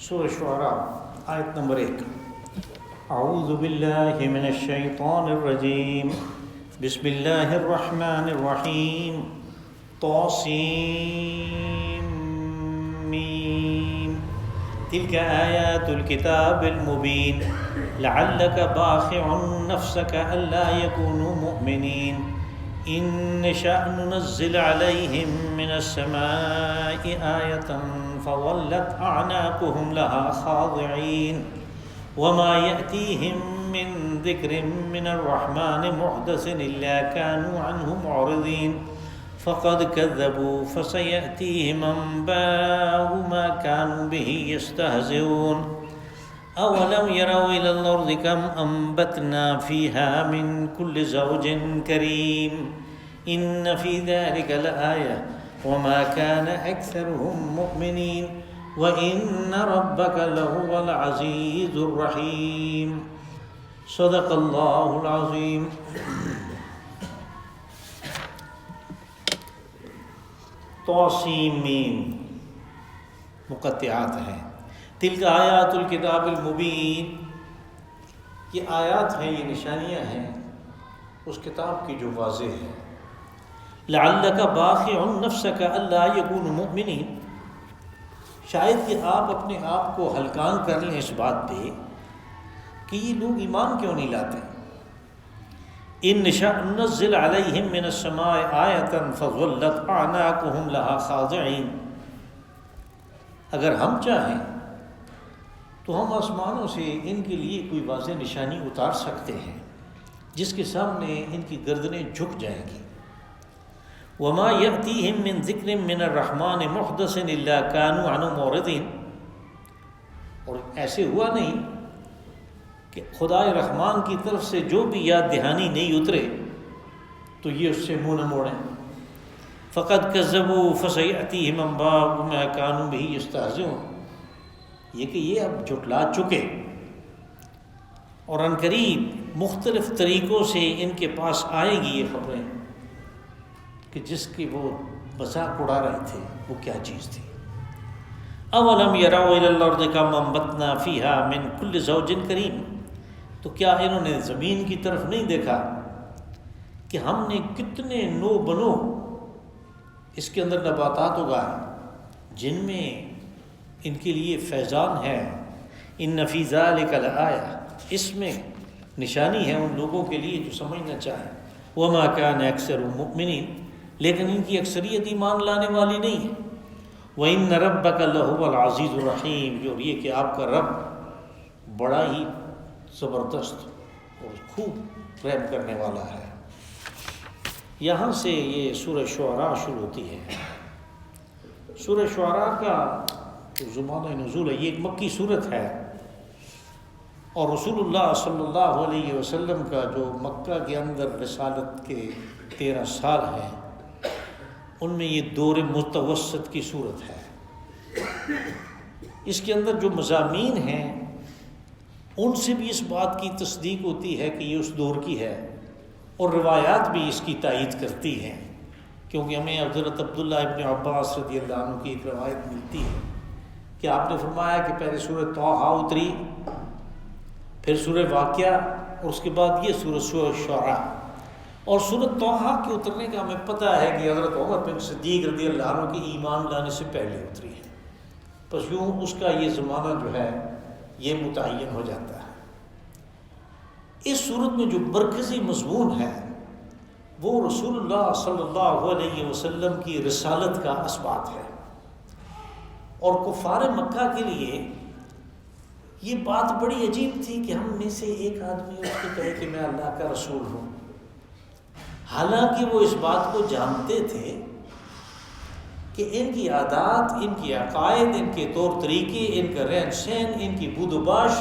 سورہ شعراء آیت نمبر 1۔ اعوذ باللہ من الشیطان الرجیم، بسم اللہ الرحمن الرحیم۔ طاسیم میم، تلک آیات الکتاب المبین، لعلک باخع نفسک الا یکونوا مؤمنین، ان نشأ ننزل علیہم من السماء آیة فظلت اعناقهم لها خاضعین، وما يأتيهم من ذکر من الرحمن محدث الا كانوا عنه معرضین، فقد كذبوا فسيأتيهم أنباء ما كانوا به يستهزئون، أولم يروا إلى الأرض كم أنبتنا فيها من كل زوج كريم، إن في ذلك لآية وما كان أكثرهم مؤمنين وإن ربك لهو العزيز الرحيم۔ صدق الله العظيم۔ طاسیم میم مقطعات ہیں۔ تلک آیات الکتاب المبین، یہ آیات ہیں، یہ نشانیاں ہیں اس کتاب کی جو واضح ہے۔ لعلک باخع نفسک الا یکونوا مؤمنین، شاید کہ آپ اپنے آپ کو ہلکان کر لیں اس بات پہ کہ یہ لوگ ایمان کیوں نہیں لاتے۔ ان نشأ ننزل علیہم من السماء آیة فظلت اعناقهم لها خاضعین، اگر ہم چاہیں تو ہم آسمانوں سے ان کے لیے کوئی واضح نشانی اتار سکتے ہیں جس کے سامنے ان کی گردنیں جھک جائیں گی۔ وما یأتیہم من ذکر من الرحمن محدث الا كانوا عنہ معرضین، اور ایسے ہوا نہیں کہ خدا رحمان کی طرف سے جو بھی یاد دہانی نہیں اترے تو یہ اس سے منہ نہ موڑیں۔ فقد كذبوا فسيأتيهم أنباء ما كانوا به يستهزئون، یہ کہ یہ اب جھٹلا چکے اور عنقریب مختلف طریقوں سے ان کے پاس آئیں گی یہ خبریں کہ جس کی وہ مذاق اڑا رہے تھے وہ کیا چیز تھی۔ اولم يروا الى الارض كم انبتنا فيها من كل زوج کریم، تو کیا انہوں نے زمین کی طرف نہیں دیکھا کہ ہم نے کتنے نو بنو اس کے اندر نباتات اگائے جن میں ان کے لیے فیضان ہے۔ ان فی ذلک لآیہ، اس میں نشانی ہے ان لوگوں کے لیے جو سمجھنا چاہیں۔ وما کان اکثر مؤمنین، لیکن ان کی اکثریت ایمان لانے والی نہیں ہے۔ وَإِنَّ رَبَّكَ لَهُوَ الْعَزِيزُ الرَّحِيمُ، اور یہ کہ آپ کا رب بڑا ہی زبردست اور خوب رحم کرنے والا ہے۔ یہاں سے یہ سورہ شعراء شروع ہوتی ہے۔ سورہ شعراء کا زمانہ نزول ہے، یہ ایک مکی صورت ہے، اور رسول اللہ صلی اللہ علیہ وسلم کا جو مکہ کے اندر رسالت کے 13 سال ہیں ان میں یہ دور متوسط کی صورت ہے۔ اس کے اندر جو مضامین ہیں ان سے بھی اس بات کی تصدیق ہوتی ہے کہ یہ اس دور کی ہے، اور روایات بھی اس کی تائید کرتی ہیں، کیونکہ ہمیں حضرت عبداللہ ابن عباس رضی اللہ عنہ کی ایک روایت ملتی ہے کہ آپ نے فرمایا کہ پہلے سورہ طٰہٰ اتری، پھر سورہ واقعہ، اور اس کے بعد یہ سورہ شعراء۔ اور سورہ طٰہٰ کے اترنے کا ہمیں پتہ ہے کہ حضرت عمر بن صدیق رضی اللہ عنہ کی ایمان لانے سے پہلے اتری ہے، بس یوں اس کا یہ زمانہ جو ہے یہ متعین ہو جاتا ہے۔ اس صورت میں جو مرکزی مضمون ہے وہ رسول اللہ صلی اللہ علیہ وسلم کی رسالت کا اثبات ہے، اور کفار مکہ کے لیے یہ بات بڑی عجیب تھی کہ ہم میں سے ایک آدمی اس کو کہے کہ میں اللہ کا رسول ہوں، حالانکہ وہ اس بات کو جانتے تھے کہ ان کی عادات، ان کی عقائد، ان کے طور طریقے، ان کا رہن سہن، ان کی بود و باش،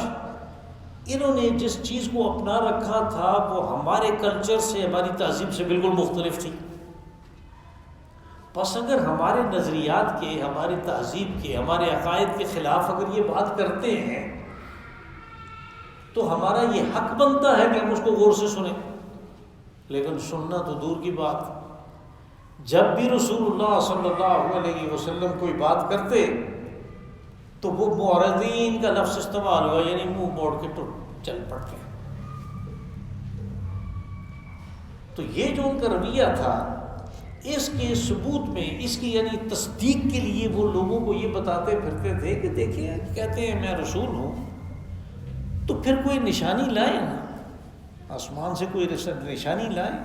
انہوں نے جس چیز کو اپنا رکھا تھا وہ ہمارے کلچر سے، ہماری تہذیب سے بالکل مختلف تھی۔ بس اگر ہمارے نظریات کے، ہماری تہذیب کے، ہمارے عقائد کے خلاف اگر یہ بات کرتے ہیں تو ہمارا یہ حق بنتا ہے کہ ہم اس کو غور سے سنیں، لیکن سننا تو دور کی بات۔ جب بھی رسول اللہ صلی اللہ علیہ وسلم کوئی بات کرتے تو وہ معرضین کا لفظ استعمال ہوا، یعنی منہ موڑ کے چل پڑتے ہیں۔ تو یہ جو ان کا رویہ تھا، اس کے ثبوت میں، اس کی یعنی تصدیق کے لیے وہ لوگوں کو یہ بتاتے پھرتے تھے کہ دیکھیں، کہتے ہیں میں رسول ہوں، تو پھر کوئی نشانی لائیں نا، آسمان سے کوئی نشانی لائیں۔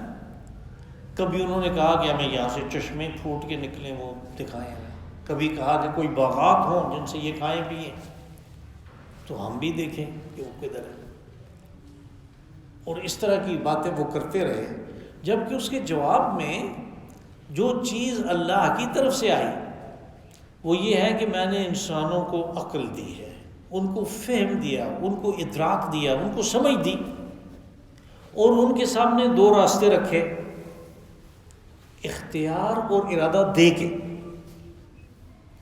کبھی انہوں نے کہا کہ ہمیں یہاں سے چشمے پھوٹ کے نکلیں، وہ دکھائیں۔ کبھی کہا کہ کوئی باغات ہوں جن سے یہ کھائیں پیئیں تو ہم بھی دیکھیں کہ وہ کدھر ہے۔ اور اس طرح کی باتیں وہ کرتے رہے، جبکہ اس کے جواب میں جو چیز اللہ کی طرف سے آئی وہ یہ ہے کہ میں نے انسانوں کو عقل دی ہے، ان کو فہم دیا، ان کو ادراک دیا، ان کو سمجھ دی، اور ان کے سامنے دو راستے رکھے، اختیار اور ارادہ دے کے،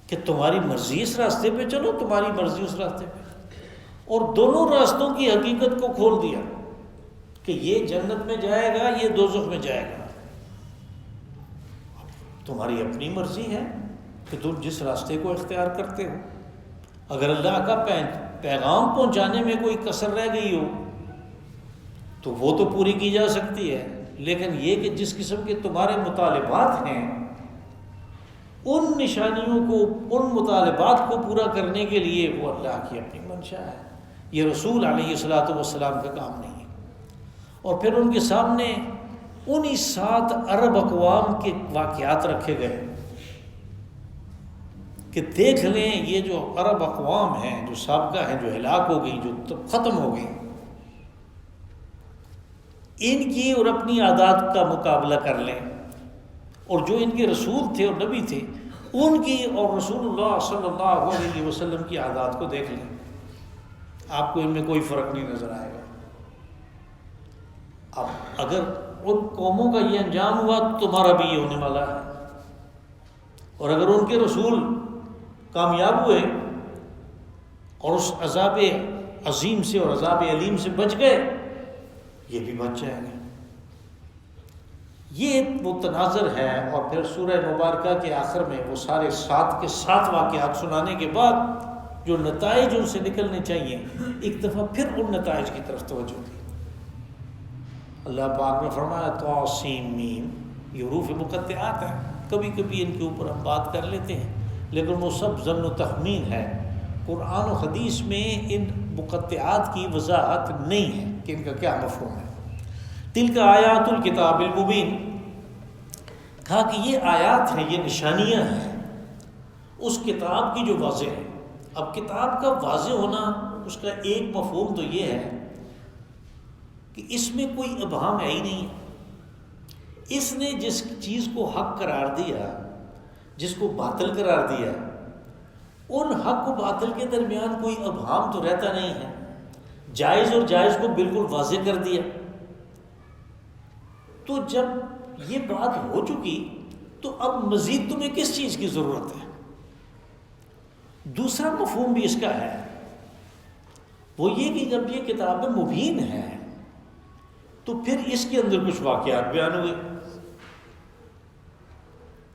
کہ تمہاری مرضی اس راستے پہ چلو، تمہاری مرضی اس راستے پہ، اور دونوں راستوں کی حقیقت کو کھول دیا کہ یہ جنت میں جائے گا، یہ دوزخ میں جائے گا۔ تمہاری اپنی مرضی ہے کہ تم جس راستے کو اختیار کرتے ہو۔ اگر اللہ کا پیغام پہنچانے میں کوئی کسر رہ گئی ہو تو وہ تو پوری کی جا سکتی ہے، لیکن یہ کہ جس قسم کے تمہارے مطالبات ہیں، ان نشانیوں کو، ان مطالبات کو پورا کرنے کے لیے وہ اللہ کی اپنی منشا ہے، یہ رسول علیہ الصلوۃ والسلام کا کام نہیں ہے۔ اور پھر ان کے سامنے انہی 7 ارب اقوام کے واقعات رکھے گئے کہ دیکھ لیں یہ جو عرب اقوام ہیں جو سابقہ ہیں، جو ہلاک ہو گئی، جو ختم ہو گئی، ان کی اور اپنی عادات کا مقابلہ کر لیں، اور جو ان کے رسول تھے اور نبی تھے ان کی اور رسول اللہ صلی اللہ علیہ وسلم کی عادات کو دیکھ لیں، آپ کو ان میں کوئی فرق نہیں نظر آئے گا۔ اب اگر ان قوموں کا یہ انجام ہوا تو تمہارا بھی یہ ہونے والا ہے، اور اگر ان کے رسول کامیاب ہوئے اور اس عذاب عظیم سے اور عذاب علیم سے بچ گئے، یہ بھی بچ جائیں گے۔ یہ وہ تناظر ہے، اور پھر سورہ مبارکہ کے آخر میں وہ سارے 7 کے 7 واقعات سنانے کے بعد جو نتائج ان سے نکلنے چاہیے، ایک دفعہ پھر ان نتائج کی طرف توجہ دی۔ اللہ پاک نے فرمایا طاسیم میم، یہ حروف مقطعات ہیں، کبھی کبھی ان کے اوپر ہم بات کر لیتے ہیں، لیکن وہ سب ظن و تخمین ہے۔ قرآن و حدیث میں ان مقطعات کی وضاحت نہیں ہے کہ ان کا کیا مفہوم ہے۔ تلک آیات الکتاب المبین، کہا کہ یہ آیات ہیں، یہ نشانیاں ہیں اس کتاب کی جو واضح ہے۔ اب کتاب کا واضح ہونا، اس کا ایک مفہوم تو یہ ہے کہ اس میں کوئی ابہام ہے ہی نہیں۔ اس نے جس چیز کو حق قرار دیا، جس کو باطل قرار دیا، ان حق و باطل کے درمیان کوئی ابہام تو رہتا نہیں ہے۔ جائز اور جائز کو بالکل واضح کر دیا۔ تو جب یہ بات ہو چکی تو اب مزید تمہیں کس چیز کی ضرورت ہے؟ دوسرا مفہوم بھی اس کا ہے، وہ یہ کہ جب یہ کتاب مبین ہے تو پھر اس کے اندر کچھ واقعات بیان ہوئے۔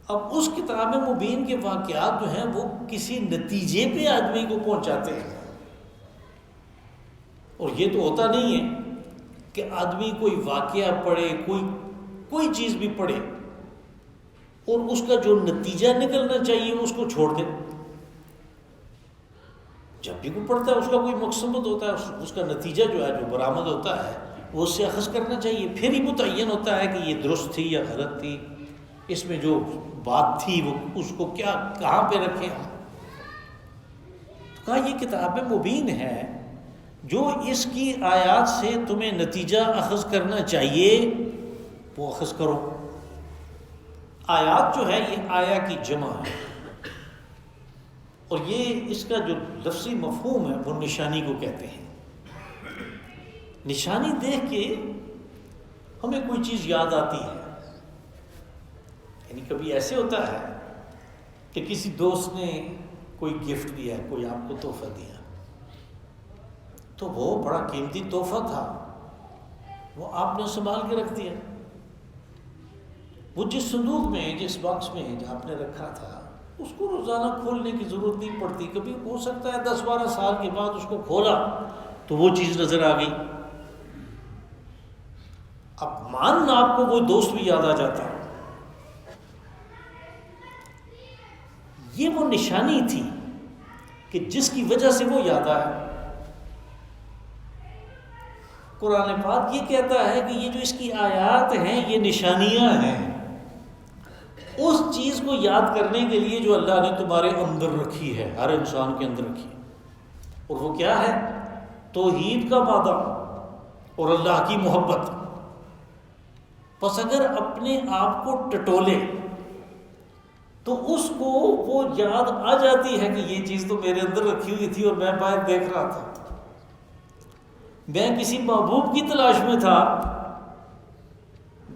اب اس کتاب مبین کے واقعات جو ہیں وہ کسی نتیجے پہ آدمی کو پہنچاتے ہیں، اور یہ تو ہوتا نہیں ہے کہ آدمی کوئی واقعہ پڑھے، کوئی چیز بھی پڑھے اور اس کا جو نتیجہ نکلنا چاہیے اس کو چھوڑ دے۔ جب بھی کوئی پڑھتا ہے اس کا کوئی مقصد ہوتا ہے، اس کا نتیجہ جو ہے، جو برآمد ہوتا ہے، وہ اس سے اخذ کرنا چاہیے، پھر ہی متعین ہوتا ہے کہ یہ درست تھی یا غلط تھی، اس میں جو بات تھی وہ اس کو کیا کہاں پہ رکھیں ہم۔ تو کہا یہ کتاب مبین ہے، جو اس کی آیات سے تمہیں نتیجہ اخذ کرنا چاہیے وہ اخذ کرو۔ آیات جو ہے یہ آیا کی جمع ہے، اور یہ اس کا جو لفظی مفہوم ہے وہ نشانی کو کہتے ہیں۔ نشانی دیکھ کے ہمیں کوئی چیز یاد آتی ہے، یعنی کبھی ایسے ہوتا ہے کہ کسی دوست نے کوئی گفٹ دیا، کوئی آپ کو تحفہ دیا، تو وہ بڑا قیمتی تحفہ تھا، وہ آپ نے سنبھال کے رکھ دیا۔ وہ جس صندوق میں، جس باکس میں آپ نے رکھا تھا، اس کو روزانہ کھولنے کی ضرورت نہیں پڑتی. کبھی ہو سکتا ہے 10-12 سال کے بعد اس کو کھولا تو وہ چیز نظر آ گئی. اب ماننا آپ کو وہ دوست بھی یاد آ جاتا ہے. یہ وہ نشانی تھی کہ جس کی وجہ سے وہ یاد آیا. قرآن پاک یہ کہتا ہے کہ یہ جو اس کی آیات ہیں یہ نشانیاں ہیں اس چیز کو یاد کرنے کے لیے جو اللہ نے تمہارے اندر رکھی ہے، ہر انسان کے اندر رکھی ہے. اور وہ کیا ہے؟ توحید کا وعدہ اور اللہ کی محبت. بس اگر اپنے آپ کو ٹٹولے تو اس کو وہ یاد آ جاتی ہے کہ یہ چیز تو میرے اندر رکھی ہوئی تھی اور میں باہر دیکھ رہا تھا. میں کسی محبوب کی تلاش میں تھا،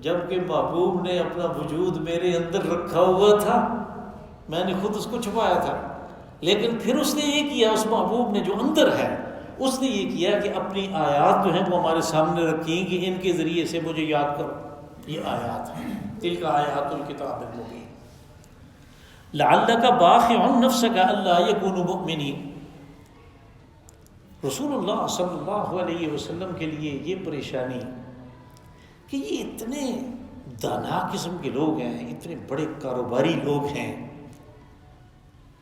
جبکہ محبوب نے اپنا وجود میرے اندر رکھا ہوا تھا، میں نے خود اس کو چھپایا تھا. لیکن پھر اس نے یہ کیا، اس محبوب نے جو اندر ہے اس نے یہ کیا کہ اپنی آیات جو ہیں وہ ہمارے سامنے رکھی کہ ان کے ذریعے سے مجھے یاد کرو. یہ آیات ہیں، تلک آیات الکتاب المبین. لعلک باخع نفسک الا یکونوا مؤمنین. رسول اللہ صلی اللہ علیہ وسلم کے لیے یہ پریشانی کہ یہ اتنے دانا قسم کے لوگ ہیں، اتنے بڑے کاروباری لوگ ہیں،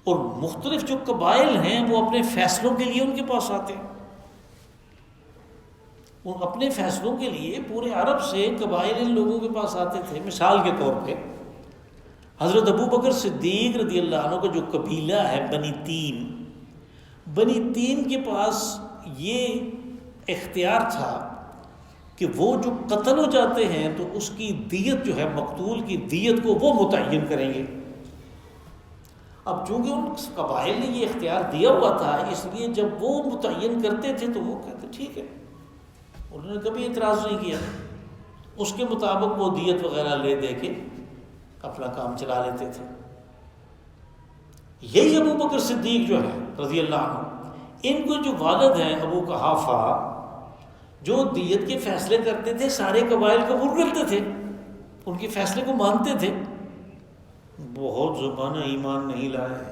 اور مختلف جو قبائل ہیں وہ اپنے فیصلوں کے لیے ان کے پاس آتے ہیں. وہ اپنے فیصلوں کے لیے پورے عرب سے قبائل ان لوگوں کے پاس آتے تھے. مثال کے طور پہ حضرت ابو بکر صدیق رضی اللہ عنہ کا جو قبیلہ ہے بنی تیم کے پاس یہ اختیار تھا کہ وہ جو قتل ہو جاتے ہیں تو اس کی دیت جو ہے، مقتول کی دیت کو وہ متعین کریں گے. اب چونکہ ان قبائل نے یہ اختیار دیا ہوا تھا، اس لیے جب وہ متعین کرتے تھے تو وہ کہتے ٹھیک ہے، انہوں نے کبھی اعتراض نہیں کیا. اس کے مطابق وہ دیت وغیرہ لے دے کے اپنا کام چلا لیتے تھے. یہی ابو بکر صدیق جو ہے رضی اللہ عنہ، ان کو جو والد ہیں ابو قحافہ، جو دیت کے فیصلے کرتے تھے سارے قبائل قبول کرتے تھے، ان کے فیصلے کو مانتے تھے. بہت زمانہ ایمان نہیں لائے،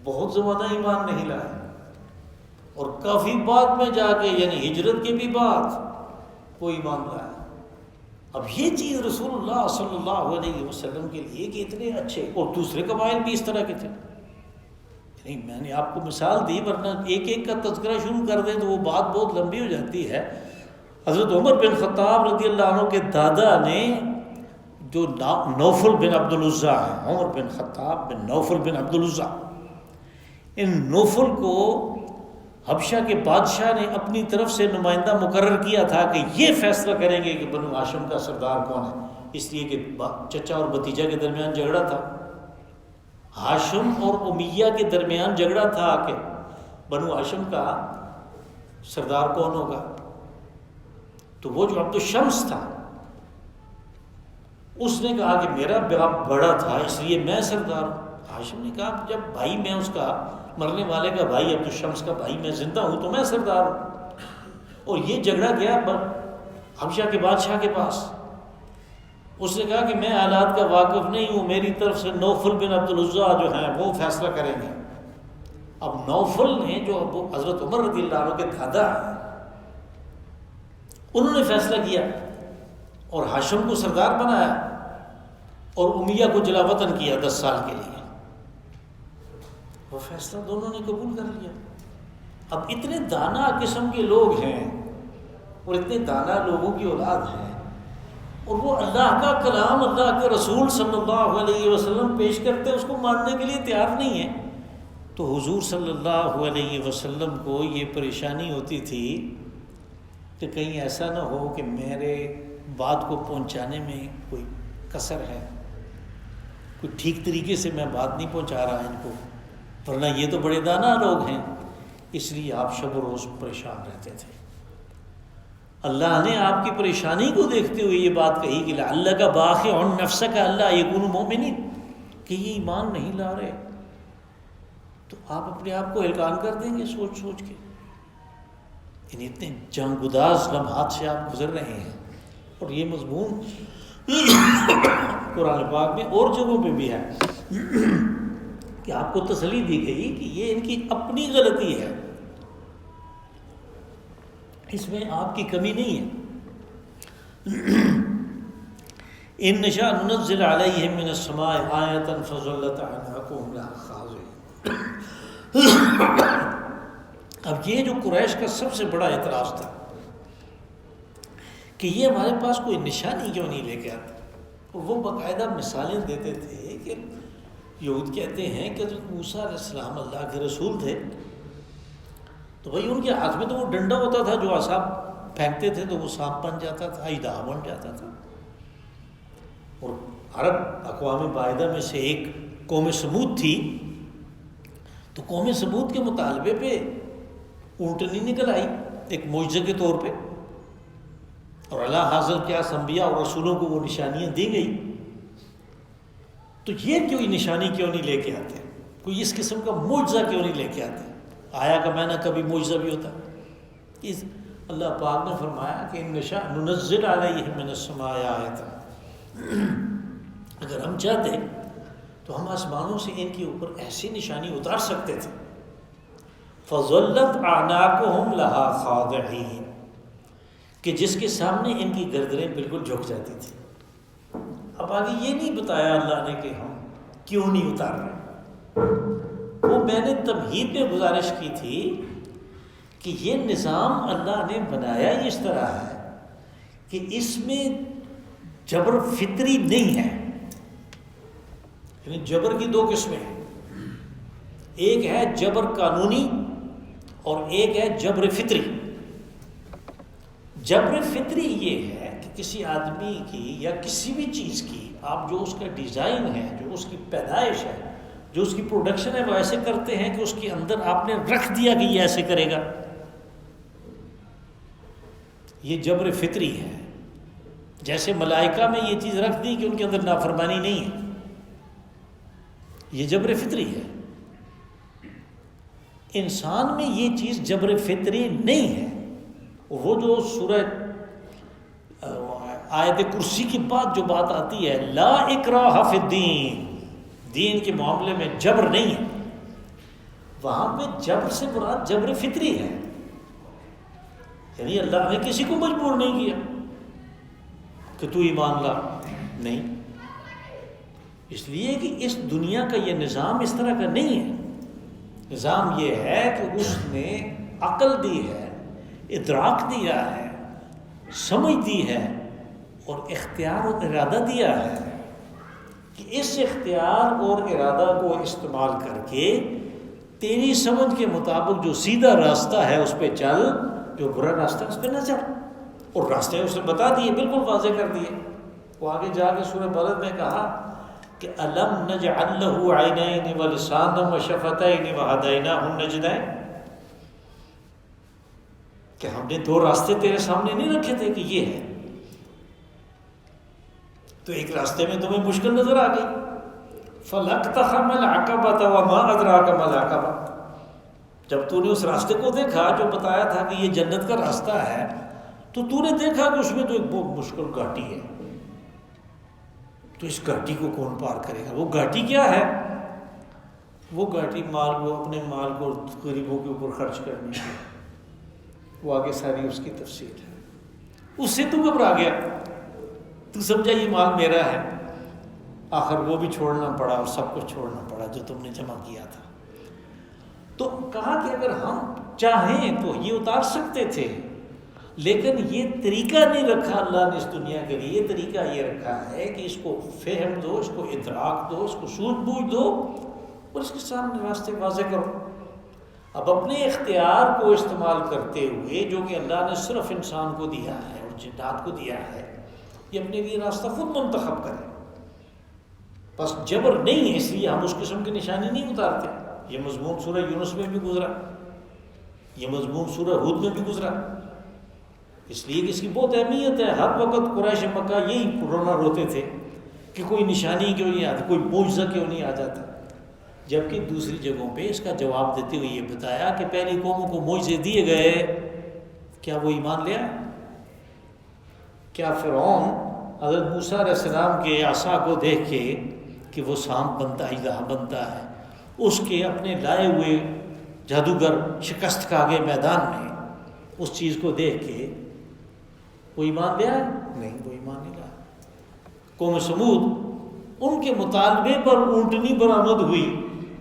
بہت زمانہ ایمان نہیں لائے، اور کافی بعد میں جا کے، یعنی ہجرت کے بھی بعد، وہ ایمان لائے. اب یہ چیز رسول اللہ صلی اللہ علیہ وسلم کے لیے کہ اتنے اچھے، اور دوسرے قبائل بھی اس طرح کے تھے. نہیں، میں نے آپ کو مثال دی، ورنہ ایک ایک کا تذکرہ شروع کر دیں تو وہ بات بہت لمبی ہو جاتی ہے. حضرت عمر بن خطاب رضی اللہ عنہ کے دادا نے، جو نوفل بن عبد العزیٰ ہیں، عمر بن خطاب بن نوفل بن عبد العزیٰ، ان نوفل کو حبشہ کے بادشاہ نے اپنی طرف سے نمائندہ مقرر کیا تھا کہ یہ فیصلہ کریں گے کہ بنو ہاشم کا سردار کون ہے. اس لیے کہ چچا اور بھتیجا کے درمیان جھگڑا تھا، ہاشم اور امیہ کے درمیان جھگڑا تھا کہ بنو ہاشم کا سردار کون ہوگا. تو وہ جو عبد الشمس تھا اس نے کہا کہ میرا باپ بڑا تھا اس لیے میں سردار ہوں. ہاشم نے کہا جب بھائی میں اس کا، مرنے والے کا بھائی، عبد الشمس کا بھائی میں زندہ ہوں تو میں سردار ہوں. اور یہ جھگڑا گیا حبشہ کے بادشاہ کے پاس. اس نے کہا کہ میں حالات کا واقف نہیں ہوں، میری طرف سے نوفل بن عبد العزیٰ جو ہیں وہ فیصلہ کریں گے. اب نوفل نے، جو حضرت عمر رضی اللہ عنہ کے دادا ہیں، انہوں نے فیصلہ کیا اور ہاشم کو سردار بنایا اور امیہ کو جلا وطن کیا 10 سال کے لیے. وہ فیصلہ دونوں نے قبول کر لیا. اب اتنے دانا قسم کے لوگ ہیں اور اتنے دانا لوگوں کی اولاد ہیں، اور وہ اللہ کا کلام، اللہ کے رسول صلی اللہ علیہ وسلم پیش کرتے اس کو ماننے کے لیے تیار نہیں ہیں. تو حضور صلی اللہ علیہ وسلم کو یہ پریشانی ہوتی تھی کہ کہیں ایسا نہ ہو کہ میرے بات کو پہنچانے میں کوئی کسر ہے، کوئی ٹھیک طریقے سے میں بات نہیں پہنچا رہا ان کو، ورنہ یہ تو بڑے دانا لوگ ہیں. اس لیے آپ شب و روز پریشان رہتے تھے. اللہ نے آپ کی پریشانی کو دیکھتے ہوئے یہ بات کہی کہ لعلک باخع نفسک الا یکونوا مؤمنین، کہ یہ ایمان نہیں لا رہے تو آپ اپنے آپ کو ہلکان کر دیں گے سوچ سوچ کے. یعنی اتنے جنگگداز لمحات سے آپ گزر رہے ہیں، اور یہ مضمون قرآن پاک میں اور جگہوں پہ بھی ہے کہ آپ کو تسلی دی گئی کہ یہ ان کی اپنی غلطی ہے، اس میں آپ کی کمی نہیں ہے۔ ان نشاء ننزل علیہم من السماء آیۃ فظلت اعناقهم لها خاضعین۔ اب یہ جو قریش کا سب سے بڑا اعتراض تھا کہ یہ ہمارے پاس کوئی نشانی کیوں نہیں لے کے آتے، اور وہ باقاعدہ مثالیں دیتے تھے کہ یہود کہتے ہیں کہ حضرت موسیٰ علیہ السلام اللہ کے رسول تھے، تو بھائی ان کے ہاتھ میں تو وہ ڈنڈا ہوتا تھا جو عصا پھینکتے تھے تو وہ سانپ بن جاتا تھا، اژدہا بن جاتا تھا۔ اور عرب اقوام باہدہ میں سے ایک قوم سمود تھی، تو قوم سمود کے مطالبے پہ اونٹنی نکل آئی ایک معجزے کے طور پہ، اور اللہ حاضر کیا انبیاء اور رسولوں کو وہ نشانیاں دی گئی، تو یہ کوئی نشانی کیوں نہیں لے کے آتے، کوئی اس قسم کا معجزہ کیوں نہیں لے کے آتے؟ آیا کا معنی کبھی معجزہ بھی ہوتا ہے۔ اللہ پاک نے فرمایا کہ ان نشاء ننزل علیہم من السماء آیۃ، اگر ہم چاہتے تو ہم آسمانوں سے ان کے اوپر ایسی نشانی اتار سکتے تھے، فظلت اعناقهم لها خاضعین، کہ جس کے سامنے ان کی گردنیں بالکل جھک جاتی تھی۔ اب آگے یہ نہیں بتایا اللہ نے کہ ہم کیوں نہیں اتار رہے، وہ میں نے تمہید میں گزارش کی تھی کہ یہ نظام اللہ نے بنایا اس طرح ہے کہ اس میں جبر فطری نہیں ہے، یعنی جبر کی دو قسمیں ہیں، ایک ہے جبر قانونی اور ایک ہے جبر فطری۔ جبر فطری یہ ہے کہ کسی آدمی کی یا کسی بھی چیز کی آپ جو اس کا ڈیزائن ہے، جو اس کی پیدائش ہے، جو اس کی پروڈکشن ہے، وہ ایسے کرتے ہیں کہ اس کے اندر آپ نے رکھ دیا کہ یہ ایسے کرے گا، یہ جبر فطری ہے۔ جیسے ملائکہ میں یہ چیز رکھ دی کہ ان کے اندر نافرمانی نہیں ہے، یہ جبر فطری ہے۔ انسان میں یہ چیز جبر فطری نہیں ہے، اور وہ جو سورہ آیت کرسی کے بعد جو بات آتی ہے لا اکراہ فی الدین، دین کے معاملے میں جبر نہیں ہے، وہاں پہ جبر سے مراد جبر فطری ہے، یعنی اللہ نے کسی کو مجبور نہیں کیا کہ تو ایمان لا، نہیں، اس لیے کہ اس دنیا کا یہ نظام اس طرح کا نہیں ہے۔ نظام یہ ہے کہ اس نے عقل دی ہے، ادراک دیا ہے، سمجھ دی ہے، اور اختیار اور ارادہ دیا ہے کہ اس اختیار اور ارادہ کو استعمال کر کے تیری سمجھ کے مطابق جو سیدھا راستہ ہے اس پہ چل، جو برا راستہ ہے اس پہ نہ چل، اور راستے اس نے بتا دیے، بالکل واضح کر دیے۔ وہ آگے جا کے سورہ بلد میں کہا کہ الم نجعل له عینین ولسانا وشفتین وہدیناہ النجدین، کہ ہم نے دو راستے تیرے سامنے نہیں رکھے تھے کہ یہ ہے، تو ایک راستے میں تمہیں مشکل نظر آ گئی، فَلَقْتَحَمَ الْعَقَبَةَ وَمَا أَدْرَاكَ مَا الْعَقَبَةُ، جب تو نے اس راستے کو دیکھا جو بتایا تھا کہ یہ جنت کا راستہ ہے، تو تو نے دیکھا کہ اس میں تو ایک بہت مشکل گھاٹی ہے، تو اس گھاٹی کو کون پار کرے گا؟ وہ گھاٹی کیا ہے؟ وہ گھاٹی مال کو، اپنے مال کو غریبوں کے اوپر خرچ کرنے کی، وہ آگے ساری اس کی تفصیل ہے۔ اس سے تو گھبرا گیا، تو سمجھا یہ مال میرا ہے، آخر وہ بھی چھوڑنا پڑا اور سب کچھ چھوڑنا پڑا جو تم نے جمع کیا تھا۔ تو کہا کہ اگر ہم چاہیں تو یہ اتار سکتے تھے، لیکن یہ طریقہ نہیں رکھا اللہ نے اس دنیا کے لیے، یہ طریقہ یہ رکھا ہے کہ اس کو فہم دو، اس کو ادراک دو، اس کو سوجھ بوجھ دو، اور اس کے سامنے راستے واضح کرو۔ اب اپنے اختیار کو استعمال کرتے ہوئے جو کہ اللہ نے صرف انسان کو دیا ہے اور جنات کو دیا ہے، یہ اپنے لیے راستہ خود منتخب کرے، بس جبر نہیں ہے، اس لیے ہم اس قسم کی نشانی نہیں اتارتے۔ یہ مضمون سورہ یونس میں بھی گزرا، یہ مضمون سورہ ہود میں بھی گزرا، اس لیے کہ اس کی بہت اہمیت ہے۔ ہر وقت قریش مکہ یہی رونا روتے تھے کہ کوئی نشانی کیوں نہیں آتی، کوئی معجزہ کیوں نہیں آ جاتا، جبکہ دوسری جگہوں پہ اس کا جواب دیتے ہوئے یہ بتایا کہ پہلی قوموں کو معجزے دیے گئے، کیا وہ ایمان لیا؟ کیا فرعون حضرت موسیٰ علیہ السلام کے عصا کو دیکھ کے کہ وہ سانپ بنتا ہے، اژدہا بنتا ہے، اس کے اپنے لائے ہوئے جادوگر شکست کھا گئے میدان میں، اس چیز کو دیکھ کے وہ ایمان لے آیا؟ نہیں، وہ ایمان نہیں لایا۔ قوم سمود، ان کے مطالبے پر اونٹنی برآمد ہوئی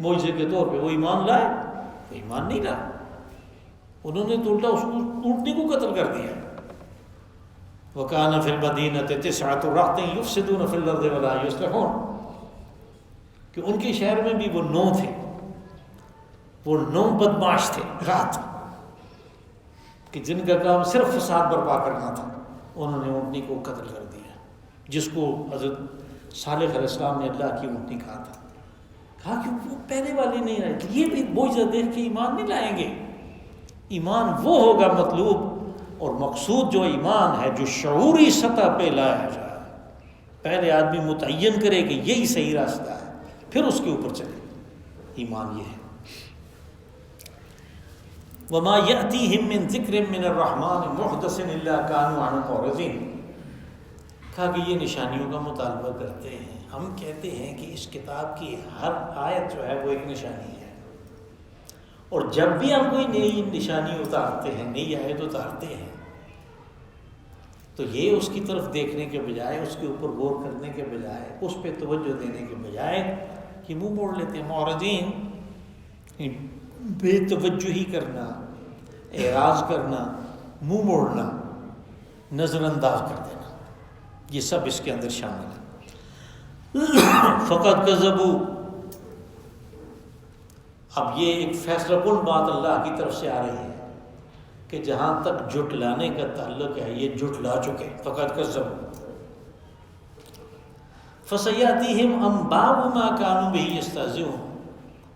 معجزے کے طور پہ، وہ ایمان لائے؟ وہ ایمان نہیں لایا، انہوں نے تو الٹا اس اونٹنی کو قتل کر دیا۔ وَكَانَ فِي الْمَدِينَةِ تِسْعَةُ رَهْطٍ يُفْسِدُونَ فِي الْأَرْضِ وَلَا يُصْلِحُونَ کہ ان کے شہر میں بھی وہ 9 تھے، وہ 9 بدماش تھے رات، کہ جن کا کام صرف فساد برپا کرنا تھا، انہوں نے اونٹنی کو قتل کر دیا، جس کو حضرت صالح علیہ السلام نے اللہ کی اونٹنی کہا تھا۔ کہا کہ وہ پہلے والے نہیں آئے، یہ بھی معجزہ دیکھ کے ایمان نہیں لائیں گے۔ ایمان وہ ہوگا مطلوب اور مقصود جو ایمان ہے جو شعوری سطح پہ لایا جائے، پہلے آدمی متعین کرے کہ یہی صحیح راستہ ہے، پھر اس کے اوپر چلے، ایمان یہ ہے۔ وما یأتیہم من ذکر من الرحمن محدث الا کانوا عنہ معرضین، کہا کہ یہ نشانیوں کا مطالبہ کرتے ہیں، ہم کہتے ہیں کہ اس کتاب کی ہر آیت جو ہے وہ ایک نشانی ہے، اور جب بھی ہم کوئی نئی نشانی اتارتے ہیں، نئی آیت اتارتے ہیں، تو یہ اس کی طرف دیکھنے کے بجائے، اس کے اوپر غور کرنے کے بجائے، اس پہ توجہ دینے کے بجائے کہ منہ موڑ لیتے ہیں۔ معرضین، بے توجہی کرنا، اعراض کرنا، منہ موڑنا، نظر انداز کر دینا، یہ سب اس کے اندر شامل ہے۔ فقط کذبوا، اب یہ ایک فیصلہ کن بات اللہ کی طرف سے آ رہی ہے کہ جہاں تک جھٹلانے کا تعلق ہے، یہ جھٹلا چکے۔ فقط کذبوا فسیاتیہم انباء ما کانوا بہ یستہزئون،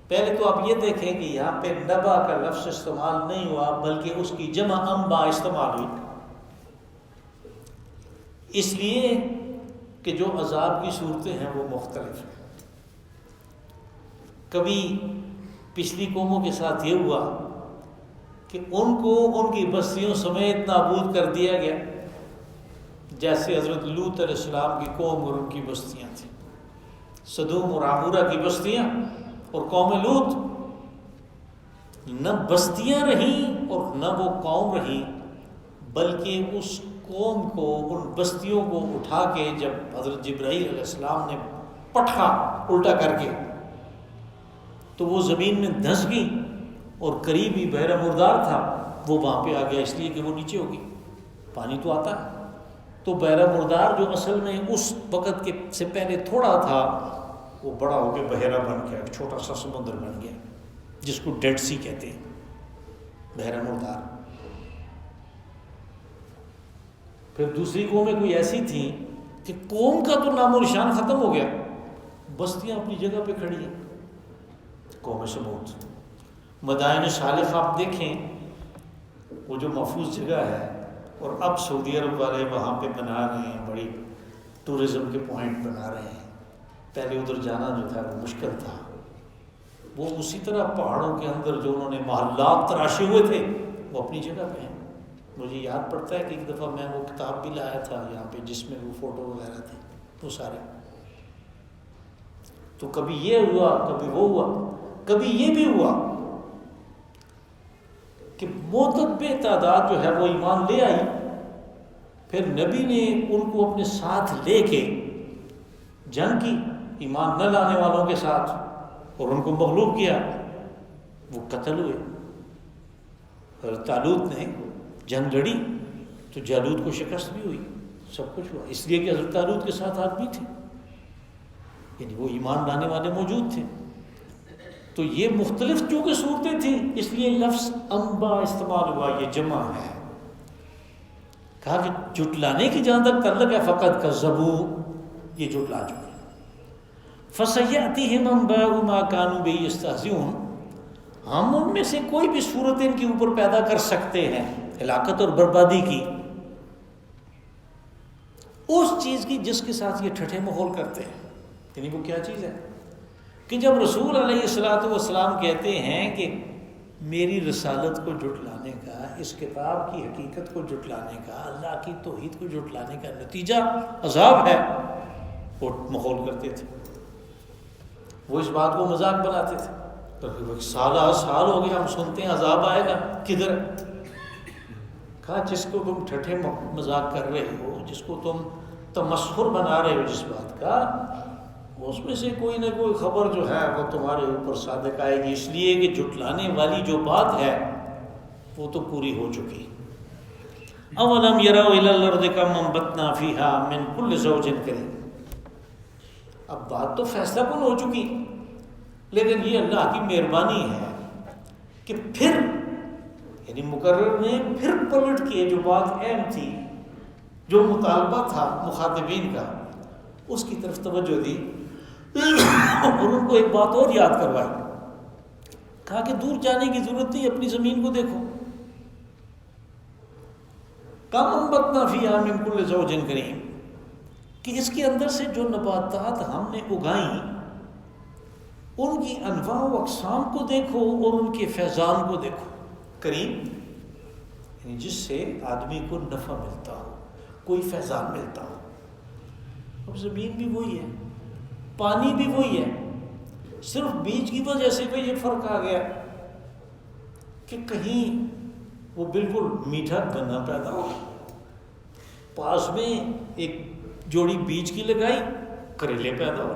پہلے تو آپ یہ دیکھیں کہ یہاں پہ نبا کا لفظ استعمال نہیں ہوا، بلکہ اس کی جمع انباء استعمال ہوئی، اس لیے کہ جو عذاب کی صورتیں ہیں وہ مختلف ہیں۔ کبھی پچھلی قوموں کے ساتھ یہ ہوا کہ ان کو ان کی بستیوں سمیت نابود کر دیا گیا، جیسے حضرت لوط علیہ السلام کی قوم اور ان کی بستیاں تھیں، سدوم اور عمورہ کی بستیاں، اور قوم لوط نہ بستیاں رہیں اور نہ وہ قوم رہی، بلکہ اس قوم کو، ان بستیوں کو اٹھا کے جب حضرت جبرائیل علیہ السلام نے پٹھا الٹا کر کے، تو وہ زمین میں دھنس گئی، اور قریب ہی بحر مردار تھا، وہ وہاں پہ آ گیا، اس لیے کہ وہ نیچے ہوگی، پانی تو آتا ہے، تو بحر مردار جو اصل میں اس وقت کے سے پہلے تھوڑا تھا، وہ بڑا ہو کے بحیرہ بن گیا، ایک چھوٹا سا سمندر بن گیا، جس کو ڈیڈ سی کہتے ہیں، بحر مردار۔ پھر دوسری قومیں کوئی ایسی تھیں کہ قوم کا تو نام و نشان ختم ہو گیا، بستیاں اپنی جگہ پہ کھڑی ہیں، قوم سمود۔ مدائن صالح آپ دیکھیں، وہ جو محفوظ جگہ ہے، اور اب سعودی عرب والے وہاں پہ بنا رہے ہیں، بڑی ٹورزم کے پوائنٹ بنا رہے ہیں، پہلے ادھر جانا جو تھا وہ مشکل تھا، وہ اسی طرح پہاڑوں کے اندر جو انہوں نے محلات تراشے ہوئے تھے وہ اپنی جگہ پہ ہیں۔ مجھے یاد پڑتا ہے کہ ایک دفعہ میں وہ کتاب بھی لایا تھا یہاں پہ، جس میں وہ فوٹو وغیرہ تھے وہ سارے، تو کبھی یہ ہوا، کبھی وہ ہوا، کبھی یہ بھی ہوا کہ معتدل تعداد جو ہے وہ ایمان لے آئی، پھر نبی نے ان کو اپنے ساتھ لے کے جنگ کی ایمان نہ لانے والوں کے ساتھ، اور ان کو مغلوب کیا، وہ قتل ہوئے۔ حضرت طالوت نے جنگ لڑی تو جالوت کو شکست بھی ہوئی، سب کچھ ہوا، اس لیے کہ حضرت طالوت کے ساتھ آدمی تھے، یعنی وہ ایمان لانے والے موجود تھے۔ تو یہ مختلف چونکہ صورتیں تھیں، اس لیے لفظ انبا استعمال ہوا، یہ جمع ہے۔ کہا کہ جھٹلانے کی جہاں تک تعلق ہے، فقط کذبوا، یہ جھٹلا چکے۔ فسیأتیہم انباء ما کانوا بہ یستہزئون، ہم ان میں سے کوئی بھی صورت ان کے اوپر پیدا کر سکتے ہیں ہلاکت اور بربادی کی، اس چیز کی جس کے ساتھ یہ ٹھٹھے مخول کرتے ہیں۔ یعنی وہ کیا چیز ہے کہ جب رسول علیہ الصلوۃ والسلام کہتے ہیں کہ میری رسالت کو جھٹلانے کا، اس کتاب کی حقیقت کو جھٹلانے کا، اللہ کی توحید کو جھٹلانے کا نتیجہ عذاب ہے، وہ مخول کرتے تھے، وہ اس بات کو مذاق بناتے تھے۔ سالہ سال ہو گیا ہم سنتے ہیں عذاب آئے گا، کدھر؟ کہا جس کو تم ٹھٹھے مذاق کر رہے ہو، جس کو تم تمسخر بنا رہے ہو جس بات کا، اس میں سے کوئی نہ کوئی خبر جو ہے وہ تمہارے اوپر صادق آئے گی، اس لیے کہ جھٹلانے والی جو بات ہے وہ تو پوری ہو چکی۔ اولم یروا الی الارض کم انبتنا فیہا من کل زوج کریم، اب بات تو فیصلہ کن ہو چکی، لیکن یہ اللہ کی مہربانی ہے کہ پھر یعنی مقرر نے پھر پلٹ کے جو بات اہم تھی، جو مطالبہ تھا مخاطبین کا، اس کی طرف توجہ دی اور ان کو ایک بات اور یاد کروائی۔ کہا کہ دور جانے کی ضرورت نہیں، اپنی زمین کو دیکھو، کم انبتنا فیہا من کل زوج کریم، کہ اس کے اندر سے جو نباتات ہم نے اگائیں ان کی انواع و اقسام کو دیکھو اور ان کے فیضان کو دیکھو۔ کریم یعنی جس سے آدمی کو نفع ملتا ہو، کوئی فیضان ملتا ہو۔ اب زمین بھی وہی ہے، پانی بھی وہی ہے، صرف بیج کی وجہ سے کوئی یہ فرق آ گیا کہ کہیں وہ بالکل میٹھا گنا پیدا ہو، پاس میں ایک جوڑی بیج کی لگائی، کریلے پیدا ہو،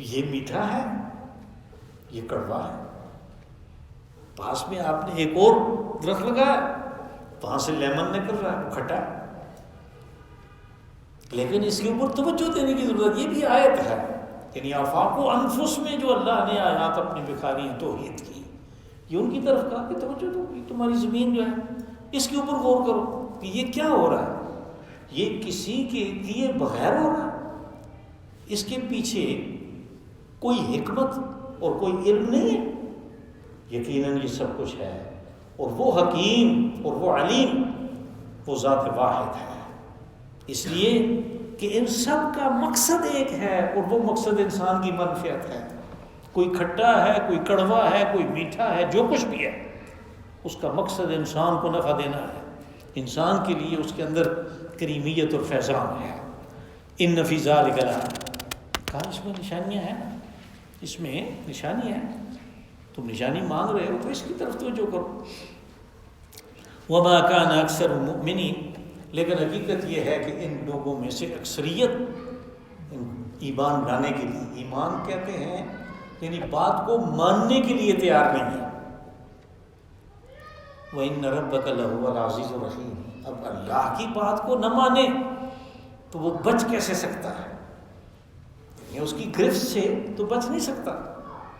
یہ میٹھا ہے، یہ کڑوا ہے۔ پاس میں آپ نے ایک اور درخت لگایا، وہاں سے لیمن نکل رہا ہے، وہ کھٹا ہے، لیکن اس کے اوپر توجہ دینے کی ضرورت۔ یہ بھی آیت ہے، یعنی آفاق و انفس میں جو اللہ نے آیات اپنی بکھاری ہیں توحید کی، یہ ان کی طرف کہا کہ توجہ دو، یہ تمہاری زمین جو ہے اس کے اوپر غور کرو کہ یہ کیا ہو رہا ہے، یہ کسی کے دیے بغیر ہو رہا ہے، اس کے پیچھے کوئی حکمت اور کوئی علم نہیں ہے۔ یقیناً یہ سب کچھ ہے، اور وہ حکیم اور وہ علیم وہ ذات واحد ہے، اس لیے کہ ان سب کا مقصد ایک ہے، اور وہ مقصد انسان کی منفعت ہے۔ کوئی کھٹا ہے، کوئی کڑوا ہے، کوئی میٹھا ہے، جو کچھ بھی ہے اس کا مقصد انسان کو نفع دینا ہے، انسان کے لیے اس کے اندر کریمیت اور فیضان ہے۔ ان فی ذلک کہا اس میں نشانیاں ہیں نا، اس میں نشانی ہے، تم نشانی مانگ رہے ہو تو اس کی طرف توجہ کرو۔ وما کان اکثر المؤمنین، لیکن حقیقت یہ ہے کہ ان لوگوں میں سے اکثریت ایمان لانے کے لیے، ایمان کہتے ہیں یعنی بات کو ماننے کے لیے تیار نہیں ہے۔ وَإِنَّ رَبَّكَ لَهُوَ الْعَزِيزُ الرَّحِيمُ، اب اللہ کی بات کو نہ مانے تو وہ بچ کیسے سکتا ہے، یہ اس کی گرفت سے تو بچ نہیں سکتا،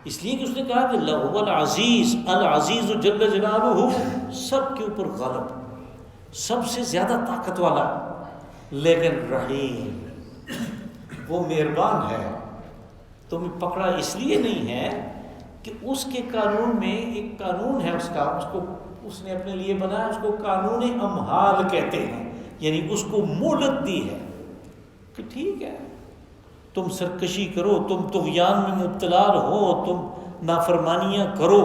اس لیے کہ اس نے کہا کہ لَهُوَ الْعَزِيزُ الْعَزِيزُ جل جلالہ، سب کے اوپر غالب، سب سے زیادہ طاقت والا، لیکن رحیم، وہ مہربان ہے۔ تمہیں پکڑا اس لیے نہیں ہے کہ اس کے قانون میں ایک قانون ہے اس کا، اس کو اس نے اپنے لیے بنایا، اس کو قانون امہال کہتے ہیں، یعنی اس کو مہلت دی ہے کہ ٹھیک ہے تم سرکشی کرو، تم طغیان میں مبتلا ہو، تم نافرمانیاں کرو،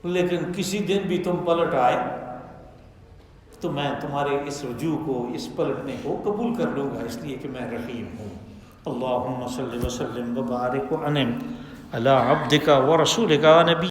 لیکن کسی دن بھی تم پلٹ آئے تو میں تمہارے اس رجوع کو، اس پلٹنے کو قبول کر لوں گا، اس لیے کہ میں رحیم ہوں۔ اللہم صلی وسلم وبارک وانعم علی عبدک ورسولک نبی